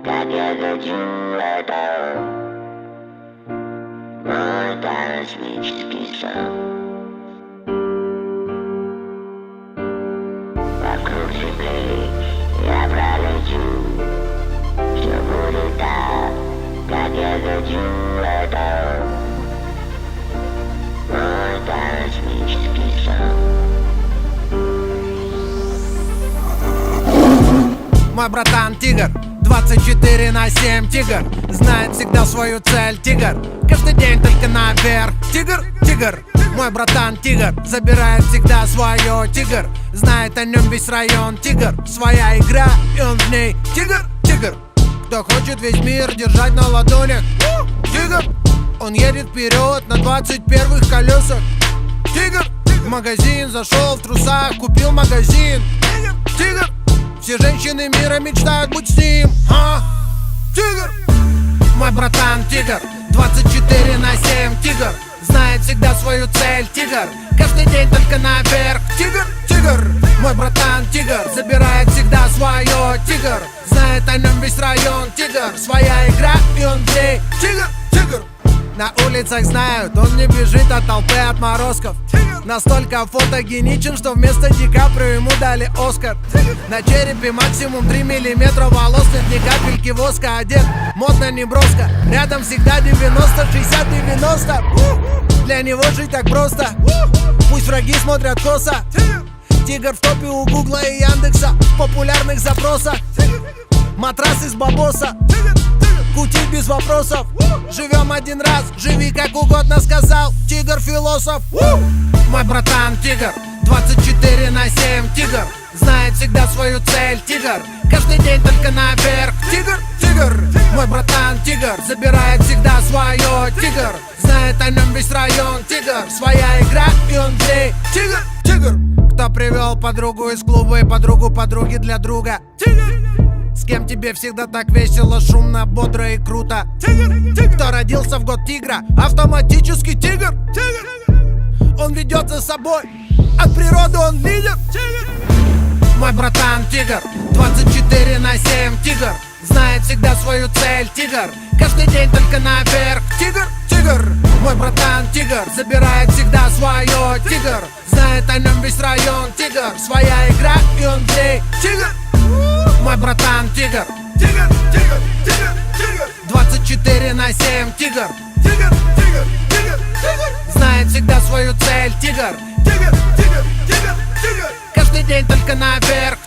как я хочу это. Мой космический сон. Вокруг Земли я пролечу. Все будет так, как я хочу это. Мой космический сон. Мой братан тигр, 24/7 тигр, знает всегда свою цель тигр, каждый день только наверх. Тигр, тигр, мой братан тигр, забирает всегда свое тигр, знает о нем весь район тигр, своя игра и он в ней. Тигр, тигр, кто хочет весь мир держать на ладонях. Тигр, он едет вперед на 21-х колесах. Тигр, в магазин зашел в трусах, купил магазин. Тигр, все женщины мира мечтают быть с ним. Тигр, мой братан тигр, 24/7 тигр, знает всегда свою цель тигр, каждый день только наверх. Тигр, тигр, мой братан тигр, забирает всегда свое тигр, знает о нем весь район тигр, своя игра и он в ней. Тигр, тигр, на улицах знают, он не бежит от толпы отморозков. Настолько фотогеничен, что вместо Ди Каприо ему дали Оскар. На черепе максимум 3 миллиметра волос, нет ни капельки воска, одет модно, не броско. Рядом всегда 90, 60, 90. Для него жить так просто, пусть враги смотрят косо. Тигр в топе у Гугла и Яндекса, в популярных запросах. Матрас из бабоса, кути без вопросов. Живем один раз, живи как угодно, сказал тигр философ. Мой братан тигр, 24/7 тигр, знает всегда свою цель тигр, каждый день только наверх. Тигр, тигр, мой братан тигр, забирает всегда свое тигр, знает о нем весь район тигр, своя игра и он в ней. Тигр, тигр, кто привел подругу из клуба и подругу подруги для друга. С кем тебе всегда так весело, шумно, бодро и круто. Кто родился в год тигра, автоматически тигр. Он ведет за собой, от природы он лидер. Мой братан тигр, 24/7 тигр, знает всегда свою цель тигр, каждый день только наверх. Тигр, тигр, мой братан тигр, забирает всегда свое тигр, знает о нем весь район тигр, своя игра и он в ней. Тигр, мой братан тигр, тигр, тигр, тигр, тигр, 24/7 тигр, тигр, тигр, тигр, тигр, знает всегда свою цель тигр, тигр, тигр, тигр, тигр, каждый день только наверх.